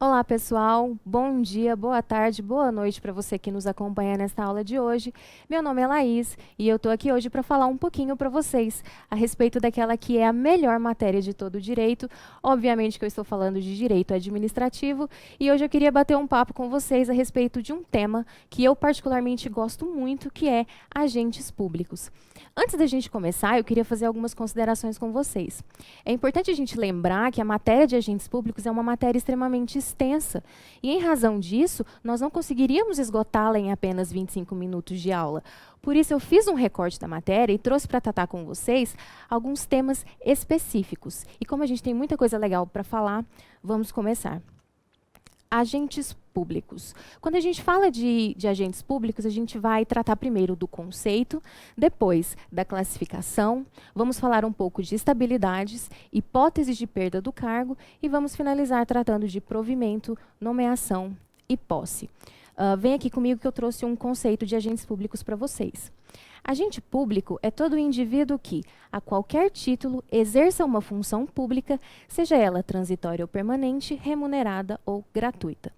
Olá, pessoal. Bom dia, boa tarde, boa noite para você que nos acompanha nesta aula de hoje. Meu nome é Laís e eu estou aqui hoje para falar um pouquinho para vocês a respeito daquela que é a melhor matéria de todo o direito. Obviamente que eu estou falando de direito administrativo e hoje eu queria bater um papo com vocês a respeito de um tema que eu particularmente gosto muito, que é agentes públicos. Antes da gente começar, eu queria fazer algumas considerações com vocês. É importante a gente lembrar que a matéria de agentes públicos é uma matéria extremamente extensa. E, em razão disso, nós não conseguiríamos esgotá-la em apenas 25 minutos de aula. Por isso, eu fiz um recorte da matéria e trouxe para tratar com vocês alguns temas específicos. E como a gente tem muita coisa legal para falar, vamos começar. Agentes públicos. Quando a gente fala de agentes públicos, a gente vai tratar primeiro do conceito, depois da classificação, vamos falar um pouco de estabilidades, hipóteses de perda do cargo e vamos finalizar tratando de provimento, nomeação e posse. Vem aqui comigo que eu trouxe um conceito de agentes públicos para vocês. Agente público é todo indivíduo que, a qualquer título, exerça uma função pública, seja ela transitória ou permanente, remunerada ou gratuita.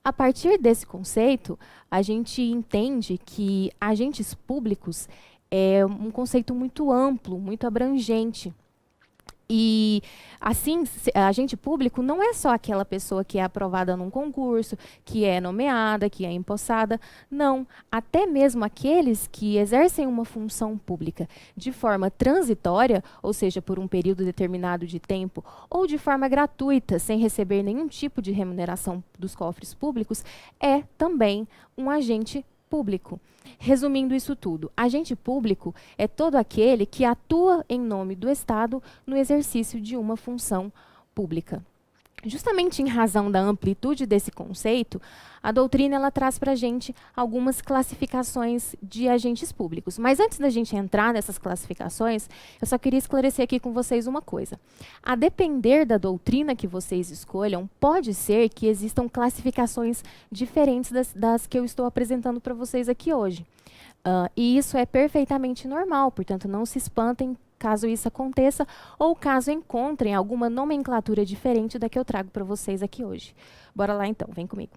A partir desse conceito, a gente entende que agentes públicos é um conceito muito amplo, muito abrangente. E, assim, agente público não é só aquela pessoa que é aprovada num concurso, que é nomeada, que é empossada. Não, até mesmo aqueles que exercem uma função pública de forma transitória, ou seja, por um período determinado de tempo, ou de forma gratuita, sem receber nenhum tipo de remuneração dos cofres públicos, é também um agente público. Resumindo isso tudo, agente público é todo aquele que atua em nome do Estado no exercício de uma função pública. Justamente em razão da amplitude desse conceito, a doutrina ela traz para a gente algumas classificações de agentes públicos. Mas antes da gente entrar nessas classificações, eu só queria esclarecer aqui com vocês uma coisa. A depender da doutrina que vocês escolham, pode ser que existam classificações diferentes das que eu estou apresentando para vocês aqui hoje. E isso é perfeitamente normal, portanto, não se espantem caso isso aconteça ou caso encontrem alguma nomenclatura diferente da que eu trago para vocês aqui hoje. Bora lá então, vem comigo.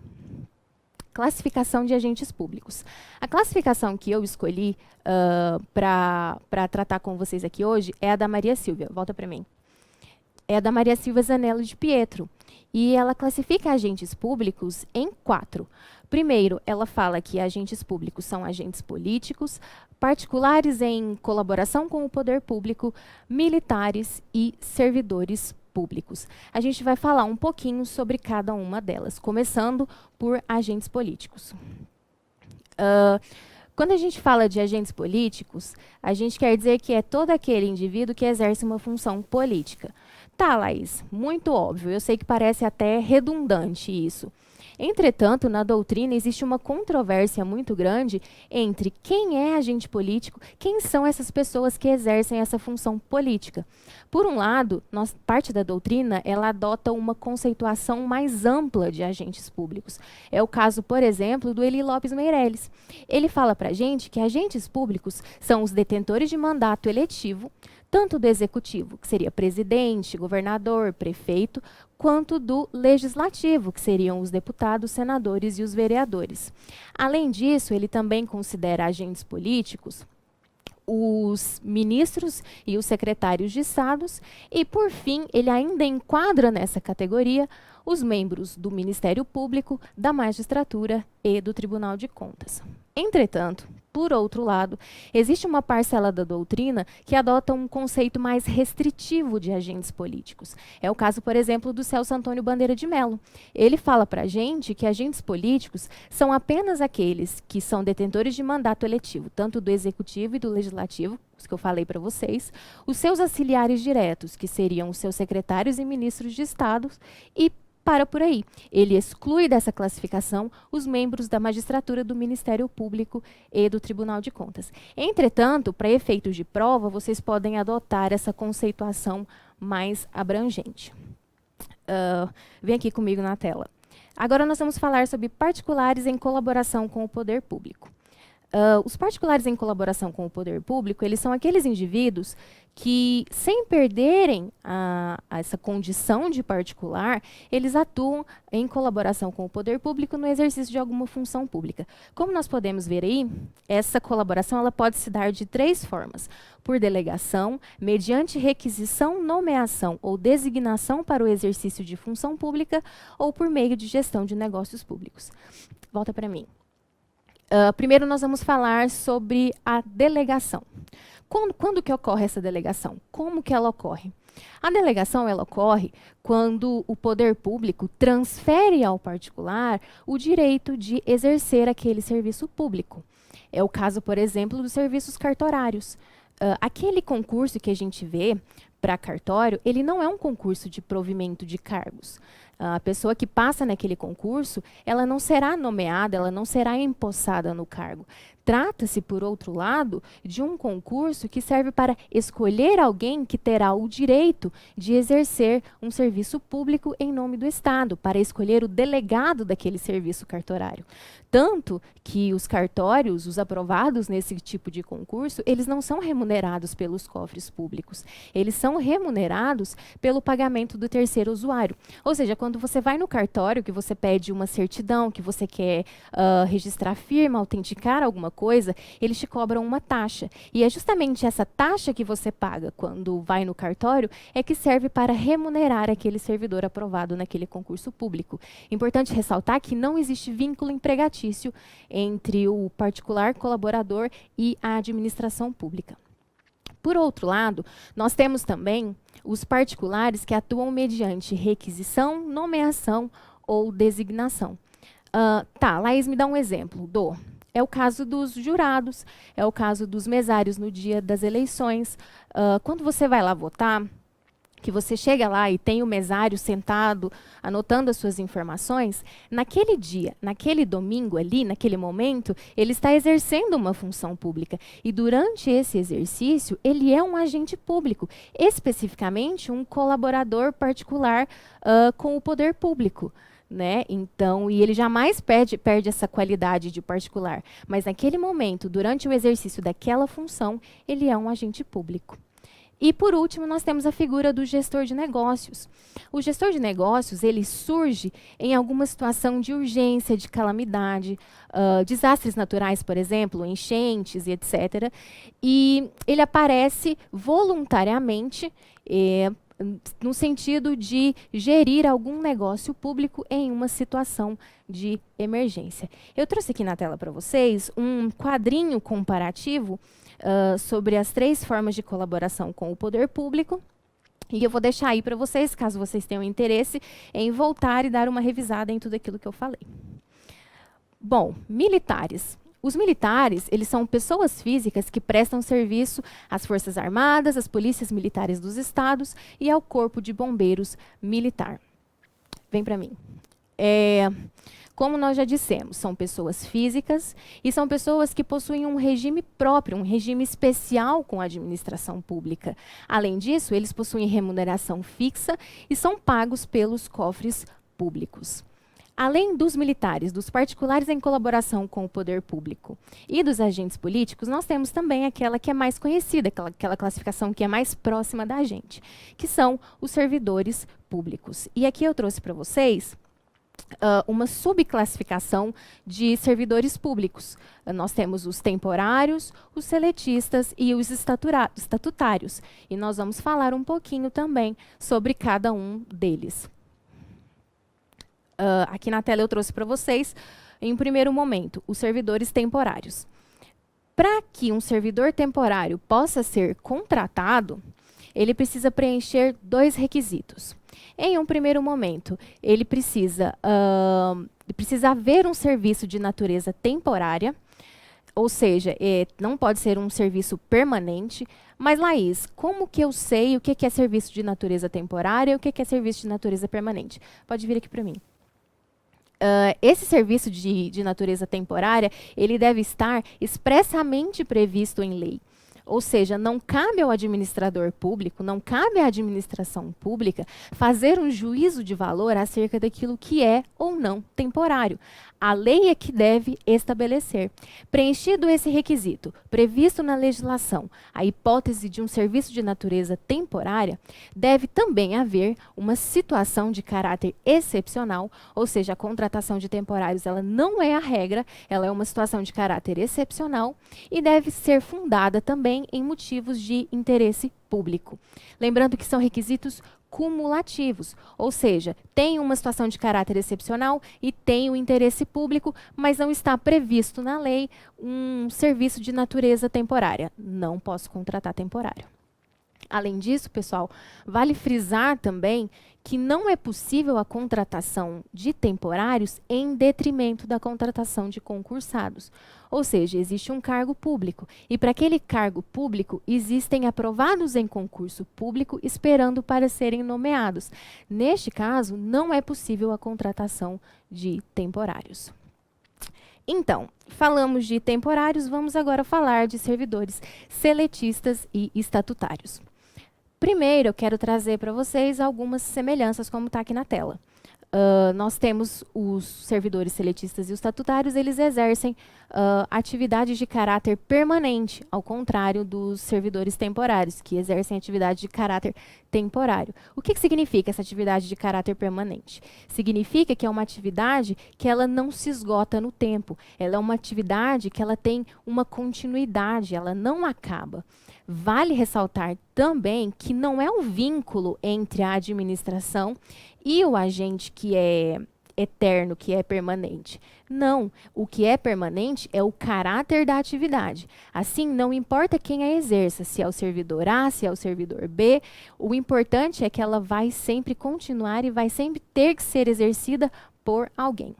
Classificação de agentes públicos. A classificação que eu escolhi para tratar com vocês aqui hoje é a da Maria Silvia. Volta para mim. É a da Maria Silvia Zanello de Pietro. E ela classifica agentes públicos em 4. Primeiro, ela fala que agentes públicos são agentes políticos, particulares em colaboração com o poder público, militares e servidores públicos. A gente vai falar um pouquinho sobre cada uma delas, começando por agentes políticos. Quando a gente fala de agentes políticos, a gente quer dizer que é todo aquele indivíduo que exerce uma função política. Tá, Laís, muito óbvio, eu sei que parece até redundante isso. Entretanto, na doutrina existe uma controvérsia muito grande entre quem é agente político, quem são essas pessoas que exercem essa função política. Por um lado, parte da doutrina ela adota uma conceituação mais ampla de agentes públicos. É o caso, por exemplo, do Eli Lopes Meireles. Ele fala para a gente que agentes públicos são os detentores de mandato eletivo, tanto do executivo, que seria presidente, governador, prefeito, quanto do legislativo, que seriam os deputados, senadores e os vereadores. Além disso, ele também considera agentes políticos os ministros e os secretários de estados e, por fim, ele ainda enquadra nessa categoria os membros do Ministério Público, da Magistratura e do Tribunal de Contas. Entretanto, por outro lado, existe uma parcela da doutrina que adota um conceito mais restritivo de agentes políticos. É o caso, por exemplo, do Celso Antônio Bandeira de Mello. Ele fala para a gente que agentes políticos são apenas aqueles que são detentores de mandato eletivo, tanto do Executivo e do Legislativo, os que eu falei para vocês, os seus auxiliares diretos, que seriam os seus secretários e ministros de Estado, e para por aí. Ele exclui dessa classificação os membros da magistratura do Ministério Público e do Tribunal de Contas. Entretanto, para efeitos de prova, vocês podem adotar essa conceituação mais abrangente. Vem aqui comigo na tela. Agora nós vamos falar sobre particulares em colaboração com o poder público. Os particulares em colaboração com o poder público, eles são aqueles indivíduos que, sem perderem essa condição de particular, eles atuam em colaboração com o poder público no exercício de alguma função pública. Como nós podemos ver aí, essa colaboração ela pode se dar de 3 formas: por delegação, mediante requisição, nomeação ou designação para o exercício de função pública, ou por meio de gestão de negócios públicos. Volta para mim. Primeiro nós vamos falar sobre a delegação. Quando que ocorre essa delegação? Como que ela ocorre? A delegação ela ocorre quando o poder público transfere ao particular o direito de exercer aquele serviço público. É o caso, por exemplo, dos serviços cartorários. Aquele concurso que a gente vê para cartório, ele não é um concurso de provimento de cargos. A pessoa que passa naquele concurso, ela não será nomeada, ela não será empossada no cargo. Trata-se, por outro lado, de um concurso que serve para escolher alguém que terá o direito de exercer um serviço público em nome do Estado, para escolher o delegado daquele serviço cartorário. Tanto que os cartórios, os aprovados nesse tipo de concurso, eles não são remunerados pelos cofres públicos. Eles são remunerados pelo pagamento do terceiro usuário. Ou seja, quando você vai no cartório, que você pede uma certidão, que você quer registrar a firma, autenticar alguma coisa, eles te cobram uma taxa. E é justamente essa taxa que você paga quando vai no cartório é que serve para remunerar aquele servidor aprovado naquele concurso público. Importante ressaltar que não existe vínculo empregatício entre o particular colaborador e a administração pública. Por outro lado, nós temos também os particulares que atuam mediante requisição, nomeação ou designação. Laís, me dá um exemplo. É o caso dos jurados, é o caso dos mesários no dia das eleições. Quando você vai lá votar, que você chega lá e tem o mesário sentado, anotando as suas informações, naquele dia, naquele domingo ali, naquele momento, ele está exercendo uma função pública. E durante esse exercício, ele é um agente público, especificamente um colaborador particular com o poder público. Né? Então, e ele jamais perde essa qualidade de particular. Mas naquele momento, durante o exercício daquela função, ele é um agente público. E, por último, nós temos a figura do gestor de negócios. O gestor de negócios, ele surge em alguma situação de urgência, de calamidade, desastres naturais, por exemplo, enchentes e etc. E ele aparece voluntariamente no sentido de gerir algum negócio público em uma situação de emergência. Eu trouxe aqui na tela para vocês um quadrinho comparativo sobre as 3 formas de colaboração com o poder público. E eu vou deixar aí para vocês, caso vocês tenham interesse, em voltar e dar uma revisada em tudo aquilo que eu falei. Bom, militares. Os militares, eles são pessoas físicas que prestam serviço às Forças Armadas, às polícias militares dos estados e ao Corpo de Bombeiros Militar. Vem para mim. Como nós já dissemos, são pessoas físicas e são pessoas que possuem um regime próprio, um regime especial com a administração pública. Além disso, eles possuem remuneração fixa e são pagos pelos cofres públicos. Além dos militares, dos particulares em colaboração com o poder público e dos agentes políticos, nós temos também aquela que é mais conhecida, aquela classificação que é mais próxima da gente, que são os servidores públicos. E aqui eu trouxe para vocês uma subclassificação de servidores públicos. Nós temos os temporários, os seletistas e os estatutários. E nós vamos falar um pouquinho também sobre cada um deles. Aqui na tela eu trouxe para vocês, em primeiro momento, os servidores temporários. Para que um servidor temporário possa ser contratado, ele precisa preencher 2 requisitos. Em um primeiro momento, ele precisa haver um serviço de natureza temporária, ou seja, não pode ser um serviço permanente. Mas, Laís, como que eu sei o que é serviço de natureza temporária e o que é serviço de natureza permanente? Pode vir aqui para mim. Esse serviço de natureza temporária, ele deve estar expressamente previsto em lei. Ou seja, não cabe ao administrador público, não cabe à administração pública fazer um juízo de valor acerca daquilo que é ou não temporário. A lei é que deve estabelecer. Preenchido esse requisito, previsto na legislação, a hipótese de um serviço de natureza temporária, deve também haver uma situação de caráter excepcional, ou seja, a contratação de temporários ela não é a regra, ela é uma situação de caráter excepcional e deve ser fundada também em motivos de interesse público. Lembrando que são requisitos cumulativos, ou seja, tem uma situação de caráter excepcional e tem o interesse público, mas não está previsto na lei um serviço de natureza temporária. Não posso contratar temporário. Além disso, pessoal, vale frisar também que não é possível a contratação de temporários em detrimento da contratação de concursados. Ou seja, existe um cargo público e para aquele cargo público existem aprovados em concurso público esperando para serem nomeados. Neste caso, não é possível a contratação de temporários. Então, falamos de temporários, vamos agora falar de servidores seletistas e estatutários. Primeiro, eu quero trazer para vocês algumas semelhanças, como está aqui na tela. Nós temos os servidores seletistas e os estatutários, eles exercem atividades de caráter permanente, ao contrário dos servidores temporários, que exercem atividade de caráter temporário. O que significa essa atividade de caráter permanente? Significa que é uma atividade que ela não se esgota no tempo, ela é uma atividade que ela tem uma continuidade, ela não acaba. Vale ressaltar também que não é um vínculo entre a administração e o agente que é eterno, que é permanente. Não, o que é permanente é o caráter da atividade. Assim, não importa quem a exerça, se é o servidor A, se é o servidor B, o importante é que ela vai sempre continuar e vai sempre ter que ser exercida por alguém.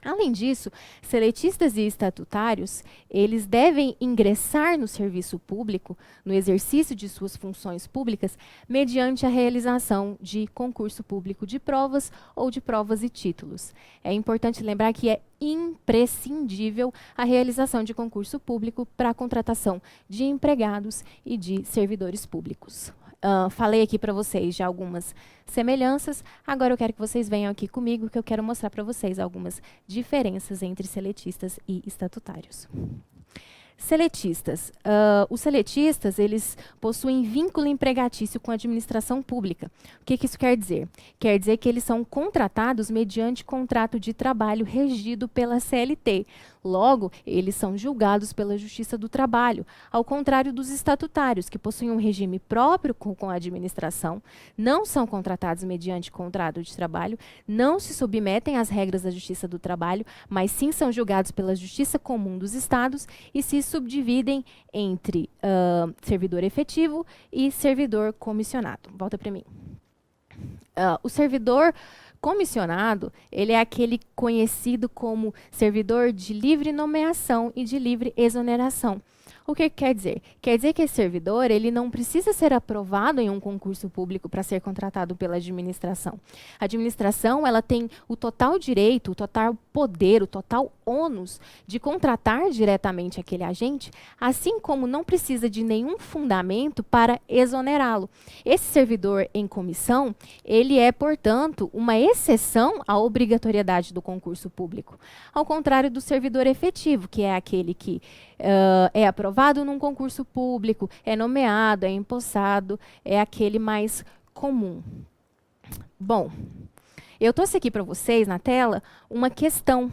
Além disso, seletistas e estatutários, eles devem ingressar no serviço público, no exercício de suas funções públicas, mediante a realização de concurso público de provas ou de provas e títulos. É importante lembrar que é imprescindível a realização de concurso público para a contratação de empregados e de servidores públicos. Falei aqui para vocês de algumas semelhanças, agora eu quero que vocês venham aqui comigo, que eu quero mostrar para vocês algumas diferenças entre seletistas e estatutários. Seletistas. Os seletistas, eles possuem vínculo empregatício com a administração pública. O que isso quer dizer? Quer dizer que eles são contratados mediante contrato de trabalho regido pela CLT. Logo, eles são julgados pela Justiça do Trabalho, ao contrário dos estatutários, que possuem um regime próprio com a administração, não são contratados mediante contrato de trabalho, não se submetem às regras da Justiça do Trabalho, mas sim são julgados pela Justiça Comum dos Estados e se subdividem entre servidor efetivo e servidor comissionado. Volta para mim. O servidor comissionado, ele é aquele conhecido como servidor de livre nomeação e de livre exoneração. O que quer dizer? Quer dizer que esse servidor ele não precisa ser aprovado em um concurso público para ser contratado pela administração. A administração ela tem o total direito, o total poder, o total ônus de contratar diretamente aquele agente, assim como não precisa de nenhum fundamento para exonerá-lo. Esse servidor em comissão, ele é, portanto, uma exceção à obrigatoriedade do concurso público. Ao contrário do servidor efetivo, que é aquele que é aprovado num concurso público, é nomeado, é empossado, é aquele mais comum. Bom, eu trouxe aqui para vocês na tela uma questão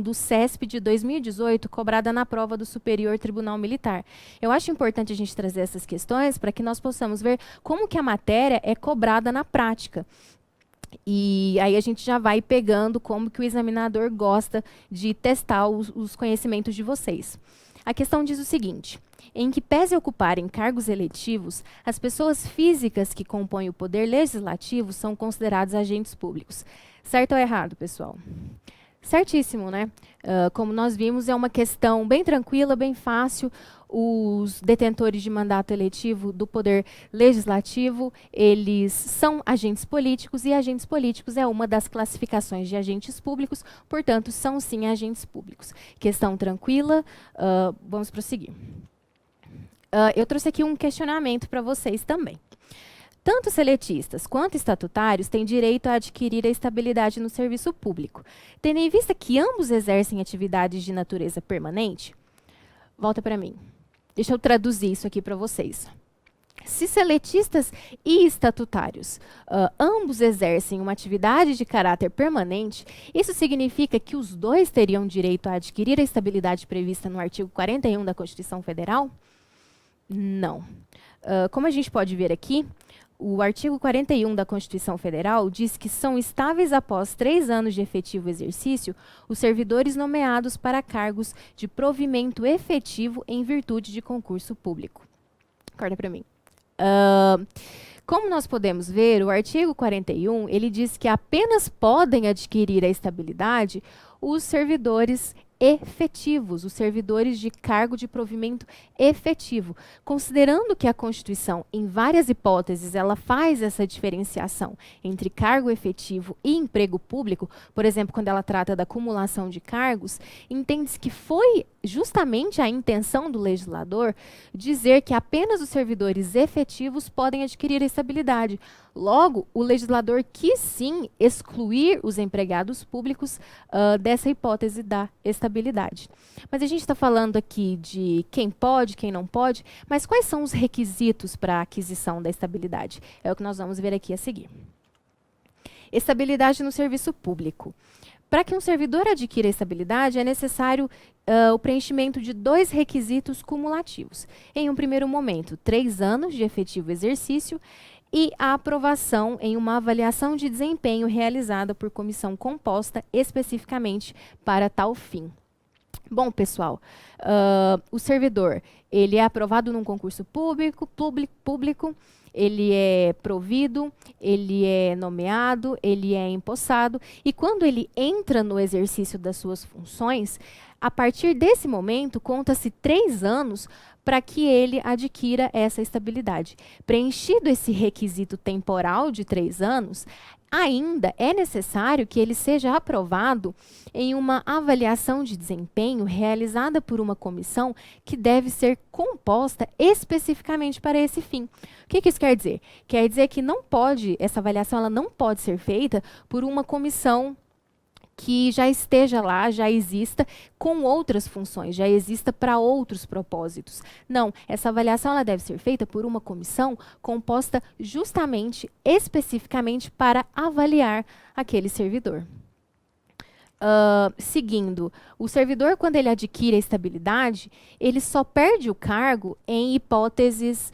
do CESP de 2018, cobrada na prova do Superior Tribunal Militar. Eu acho importante a gente trazer essas questões para que nós possamos ver como que a matéria é cobrada na prática. E aí a gente já vai pegando como que o examinador gosta de testar os conhecimentos de vocês. A questão diz o seguinte: em que pese ocuparem cargos eletivos, as pessoas físicas que compõem o poder legislativo são consideradas agentes públicos. Certo ou errado, pessoal? Certíssimo, né? Como nós vimos, é uma questão bem tranquila, bem fácil. Os detentores de mandato eletivo do Poder Legislativo, eles são agentes políticos, e agentes políticos é uma das classificações de agentes públicos, portanto, são sim agentes públicos. Questão tranquila, vamos prosseguir. Eu trouxe aqui um questionamento para vocês também. Tanto seletistas quanto estatutários têm direito a adquirir a estabilidade no serviço público, tendo em vista que ambos exercem atividades de natureza permanente? Volta para mim. Deixa eu traduzir isso aqui para vocês. Se seletistas e estatutários ambos exercem uma atividade de caráter permanente, isso significa que os dois teriam direito a adquirir a estabilidade prevista no artigo 41 da Constituição Federal? Não. Como a gente pode ver aqui, o artigo 41 da Constituição Federal diz que são estáveis após 3 anos de efetivo exercício os servidores nomeados para cargos de provimento efetivo em virtude de concurso público. Acorda para mim. Como nós podemos ver, o artigo 41, ele diz que apenas podem adquirir a estabilidade os servidores efetivos, os servidores de cargo de provimento efetivo. Considerando que a Constituição, em várias hipóteses, ela faz essa diferenciação entre cargo efetivo e emprego público, por exemplo, quando ela trata da acumulação de cargos, entende-se que foi justamente a intenção do legislador dizer que apenas os servidores efetivos podem adquirir a estabilidade. Logo, o legislador quis sim excluir os empregados públicos dessa hipótese da estabilidade. Mas a gente está falando aqui de quem pode, quem não pode, mas quais são os requisitos para a aquisição da estabilidade? É o que nós vamos ver aqui a seguir. Estabilidade no serviço público. Para que um servidor adquira estabilidade, é necessário o preenchimento de 2 requisitos cumulativos. Em um primeiro momento, 3 anos de efetivo exercício e a aprovação em uma avaliação de desempenho realizada por comissão composta especificamente para tal fim. Bom, pessoal, o servidor, ele é aprovado num concurso público, ele é provido, ele é nomeado, ele é empossado, e quando ele entra no exercício das suas funções, a partir desse momento, conta-se 3 anos para que ele adquira essa estabilidade. Preenchido esse requisito temporal de 3 anos, ainda é necessário que ele seja aprovado em uma avaliação de desempenho realizada por uma comissão que deve ser composta especificamente para esse fim. O que isso quer dizer? Quer dizer que não pode, essa avaliação ela não pode ser feita por uma comissão que já esteja lá, já exista com outras funções, já exista para outros propósitos. Não, essa avaliação ela deve ser feita por uma comissão composta justamente, especificamente para avaliar aquele servidor. Seguindo, o servidor, quando ele adquire a estabilidade, ele só perde o cargo em hipóteses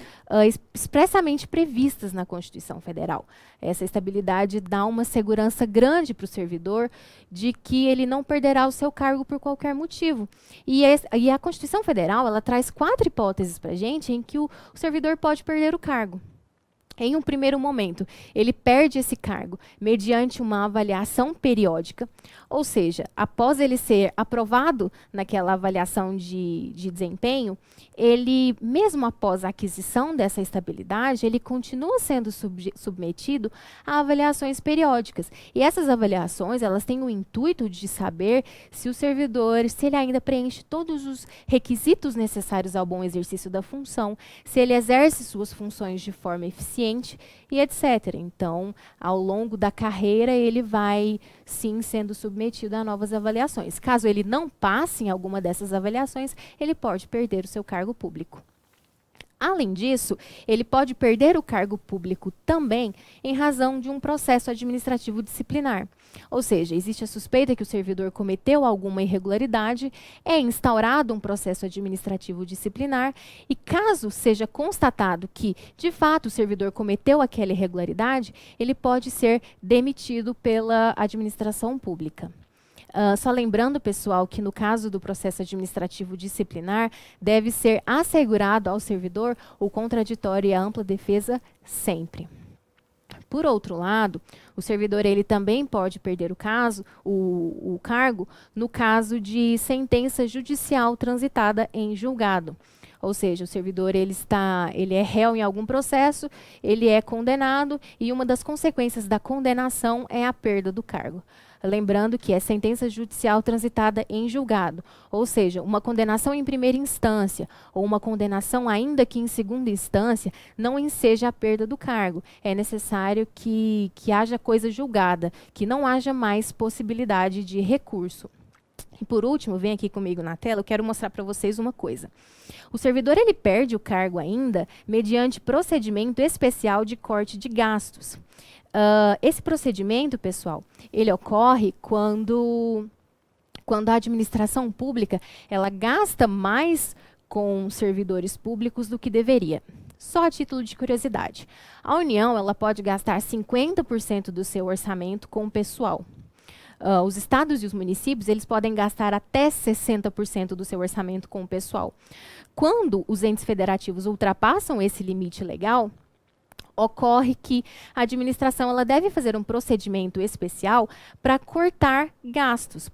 expressamente previstas na Constituição Federal. Essa estabilidade dá uma segurança grande para o servidor de que ele não perderá o seu cargo por qualquer motivo. E a Constituição Federal ela traz 4 hipóteses para a gente em que o servidor pode perder o cargo. Em um primeiro momento, ele perde esse cargo mediante uma avaliação periódica, ou seja, após ele ser aprovado naquela avaliação de desempenho, ele, mesmo após a aquisição dessa estabilidade, ele continua sendo submetido a avaliações periódicas. E essas avaliações, elas têm o intuito de saber se o servidor, se ele ainda preenche todos os requisitos necessários ao bom exercício da função, se ele exerce suas funções de forma eficiente, e etc. Então, ao longo da carreira, ele vai, sim, sendo submetido a novas avaliações. Caso ele não passe em alguma dessas avaliações, ele pode perder o seu cargo público. Além disso, ele pode perder o cargo público também em razão de um processo administrativo disciplinar. Ou seja, existe a suspeita que o servidor cometeu alguma irregularidade, é instaurado um processo administrativo disciplinar e, caso seja constatado que, de fato, o servidor cometeu aquela irregularidade, ele pode ser demitido pela administração pública. Só lembrando, pessoal, que no caso do processo administrativo disciplinar, deve ser assegurado ao servidor o contraditório e a ampla defesa sempre. Por outro lado, o servidor ele também pode perder o cargo no caso de sentença judicial transitada em julgado. Ou seja, o servidor ele é réu em algum processo, ele é condenado e uma das consequências da condenação é a perda do cargo. Lembrando que é sentença judicial transitada em julgado, ou seja, uma condenação em primeira instância ou uma condenação ainda que em segunda instância não enseja a perda do cargo. É necessário que haja coisa julgada, que não haja mais possibilidade de recurso. E por último, vem aqui comigo na tela, eu quero mostrar para vocês uma coisa. O servidor ele perde o cargo ainda mediante procedimento especial de corte de gastos. Esse procedimento, pessoal, ele ocorre quando a administração pública ela gasta mais com servidores públicos do que deveria. Só a título de curiosidade. A União ela pode gastar 50% do seu orçamento com o pessoal. Os estados e os municípios eles podem gastar até 60% do seu orçamento com o pessoal. Quando os entes federativos ultrapassam esse limite legal, ocorre que a administração ela deve fazer um procedimento especial para cortar gastos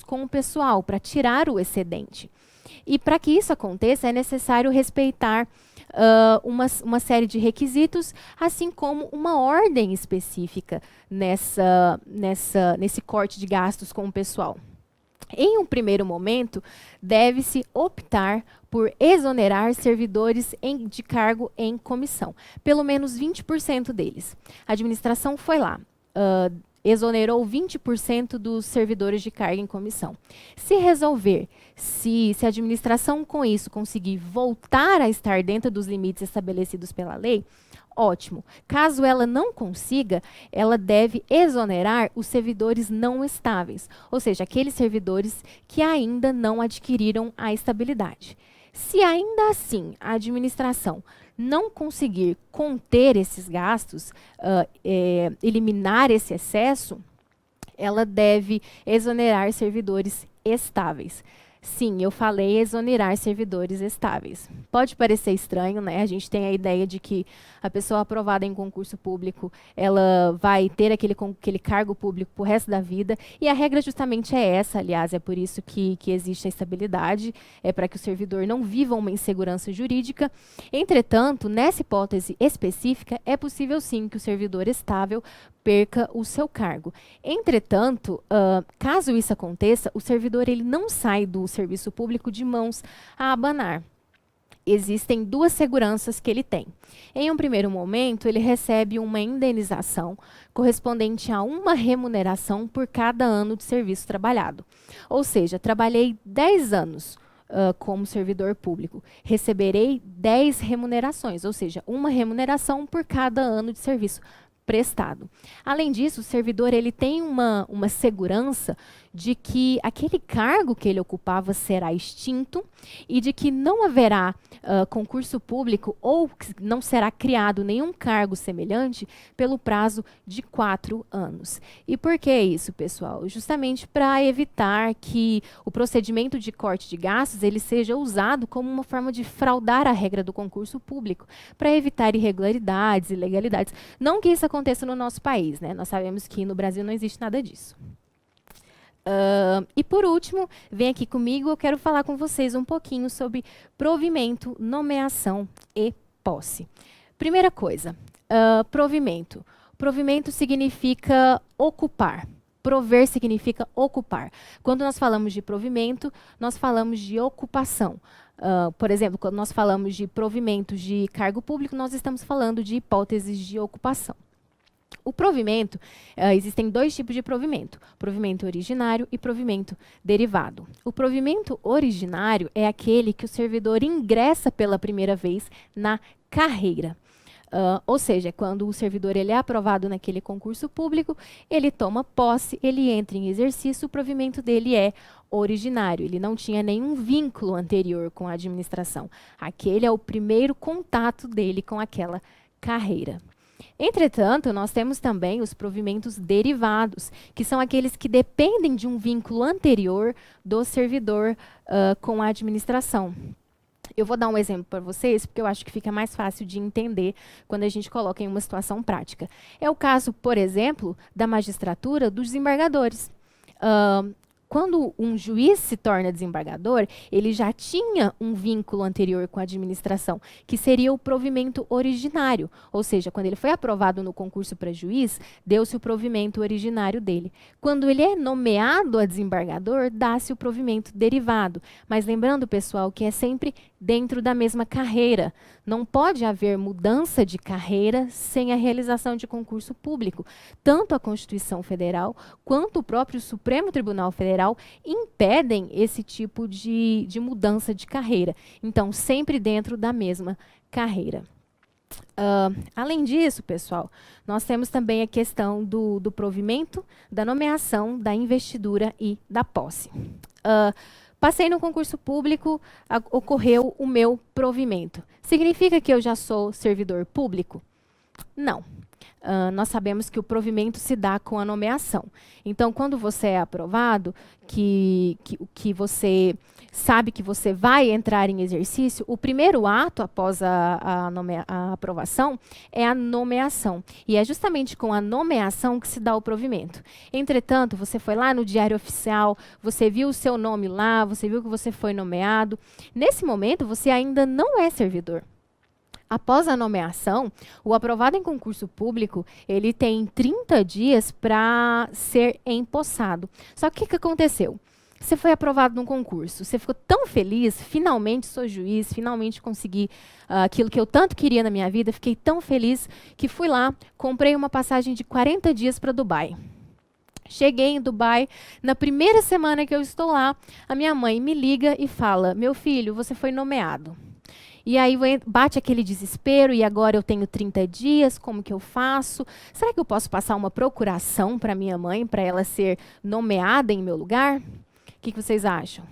com o pessoal, para tirar o excedente. E para que isso aconteça, é necessário respeitar uma série de requisitos, assim como uma ordem específica nesse corte de gastos com o pessoal. Em um primeiro momento, deve-se optar por exonerar servidores de cargo em comissão, pelo menos 20% deles. A administração foi lá, exonerou 20% dos servidores de cargo em comissão. Se resolver, se a administração com isso conseguir voltar a estar dentro dos limites estabelecidos pela lei, ótimo. Caso ela não consiga, ela deve exonerar os servidores não estáveis, ou seja, aqueles servidores que ainda não adquiriram a estabilidade. Se ainda assim a administração não conseguir conter esses gastos, eliminar esse excesso, ela deve exonerar servidores estáveis. Sim, eu falei exonerar servidores estáveis. Pode parecer estranho, né? A gente tem a ideia de que a pessoa aprovada em concurso público, ela vai ter aquele cargo público pro resto da vida, e a regra justamente é essa, aliás, é por isso que existe a estabilidade, é para que o servidor não viva uma insegurança jurídica. Entretanto, nessa hipótese específica, é possível sim que o servidor estável perca o seu cargo. Entretanto, caso isso aconteça, o servidor ele não sai do serviço público de mãos a abanar. Existem duas seguranças que ele tem. Em um primeiro momento, ele recebe uma indenização correspondente a uma remuneração por cada ano de serviço trabalhado. Ou seja, trabalhei 10 anos como servidor público, receberei 10 remunerações, ou seja, uma remuneração por cada ano de serviço prestado. Além disso, o servidor ele tem uma segurança de que aquele cargo que ele ocupava será extinto e de que não haverá concurso público ou não será criado nenhum cargo semelhante pelo prazo de 4 anos. E por que isso, pessoal? Justamente para evitar que o procedimento de corte de gastos ele seja usado como uma forma de fraudar a regra do concurso público, para evitar irregularidades, ilegalidades. Não que isso aconteça no nosso país, né? Nós sabemos que no Brasil não existe nada disso. E por último, vem aqui comigo, eu quero falar com vocês um pouquinho sobre provimento, nomeação e posse. Primeira coisa, provimento. Provimento significa ocupar. Prover significa ocupar. Quando nós falamos de provimento, nós falamos de ocupação. Por exemplo, quando nós falamos de provimento de cargo público, nós estamos falando de hipóteses de ocupação. O provimento, existem dois tipos de provimento, provimento originário e provimento derivado. O provimento originário é aquele que o servidor ingressa pela primeira vez na carreira. Ou seja, quando o servidor ele é aprovado naquele concurso público, ele toma posse, ele entra em exercício, o provimento dele é originário, ele não tinha nenhum vínculo anterior com a administração. Aquele é o primeiro contato dele com aquela carreira. Entretanto, nós temos também os provimentos derivados, que são aqueles que dependem de um vínculo anterior do servidor com a administração. Eu vou dar um exemplo para vocês, porque eu acho que fica mais fácil de entender quando a gente coloca em uma situação prática. É o caso, por exemplo, da magistratura dos desembargadores. Quando um juiz se torna desembargador, ele já tinha um vínculo anterior com a administração, que seria o provimento originário. Ou seja, quando ele foi aprovado no concurso para juiz, deu-se o provimento originário dele. Quando ele é nomeado a desembargador, dá-se o provimento derivado. Mas lembrando, pessoal, que é sempre dentro da mesma carreira. Não pode haver mudança de carreira sem a realização de concurso público. Tanto a Constituição Federal quanto o próprio Supremo Tribunal Federal impedem esse tipo de mudança de carreira. Então, sempre dentro da mesma carreira. Além disso, pessoal, nós temos também a questão do provimento, da nomeação, da investidura e da posse. Passei no concurso público, ocorreu o meu provimento. Significa que eu já sou servidor público? Não. Nós sabemos que o provimento se dá com a nomeação. Então, quando você é aprovado, que você sabe que você vai entrar em exercício, o primeiro ato após a aprovação é a nomeação. E é justamente com a nomeação que se dá o provimento. Entretanto, você foi lá no Diário Oficial, você viu o seu nome lá, você viu que você foi nomeado. Nesse momento, você ainda não é servidor. Após a nomeação, o aprovado em concurso público, ele tem 30 dias para ser empossado. Só que o que aconteceu? Você foi aprovado num concurso, você ficou tão feliz, finalmente sou juiz, finalmente consegui aquilo que eu tanto queria na minha vida, fiquei tão feliz que fui lá, comprei uma passagem de 40 dias para Dubai. Cheguei em Dubai, na primeira semana que eu estou lá, a minha mãe me liga e fala: meu filho, você foi nomeado. E aí bate aquele desespero, e agora eu tenho 30 dias, como que eu faço? Será que eu posso passar uma procuração para minha mãe, para ela ser nomeada em meu lugar? O que vocês acham?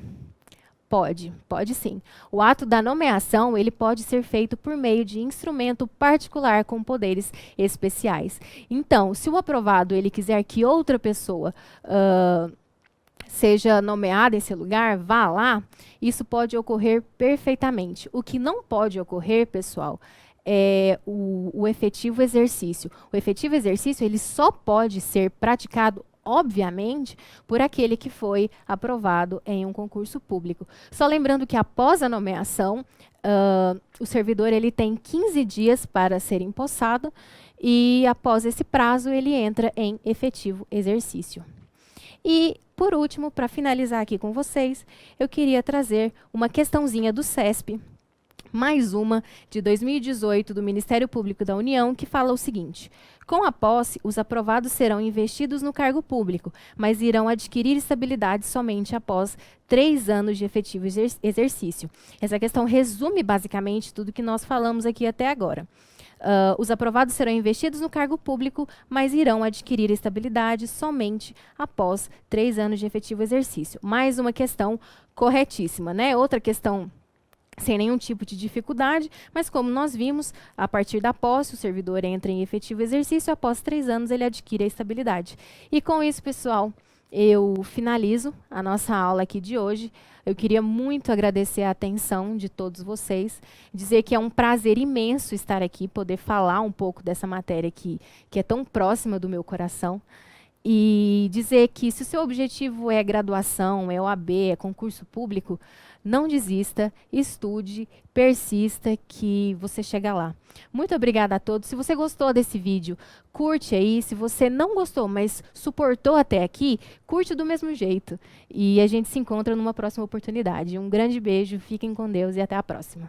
Pode sim. O ato da nomeação, ele pode ser feito por meio de instrumento particular com poderes especiais. Então, se o aprovado ele quiser que outra pessoa seja nomeada em seu lugar, vá lá, isso pode ocorrer perfeitamente. O que não pode ocorrer, pessoal, é o efetivo exercício. O efetivo exercício, ele só pode ser praticado, obviamente, por aquele que foi aprovado em um concurso público. Só lembrando que após a nomeação, o servidor ele tem 15 dias para ser empossado, e após esse prazo ele entra em efetivo exercício. E, por último, para finalizar aqui com vocês, eu queria trazer uma questãozinha do CESP, mais uma de 2018 do Ministério Público da União, que fala o seguinte: com a posse, os aprovados serão investidos no cargo público, mas irão adquirir estabilidade somente após 3 anos de efetivo exercício. Essa questão resume basicamente tudo que nós falamos aqui até agora. Os aprovados serão investidos no cargo público, mas irão adquirir estabilidade somente após 3 anos de efetivo exercício. Mais uma questão corretíssima, né? Outra questão sem nenhum tipo de dificuldade, mas como nós vimos, a partir da posse, o servidor entra em efetivo exercício, após 3 anos ele adquire a estabilidade. E com isso, pessoal, eu finalizo a nossa aula aqui de hoje. Eu queria muito agradecer a atenção de todos vocês, dizer que é um prazer imenso estar aqui, poder falar um pouco dessa matéria que é tão próxima do meu coração, e dizer que se o seu objetivo é graduação, é OAB, é concurso público, não desista, estude, persista, que você chega lá. Muito obrigada a todos. Se você gostou desse vídeo, curte aí. Se você não gostou, mas suportou até aqui, curte do mesmo jeito. E a gente se encontra numa próxima oportunidade. Um grande beijo, fiquem com Deus e até a próxima.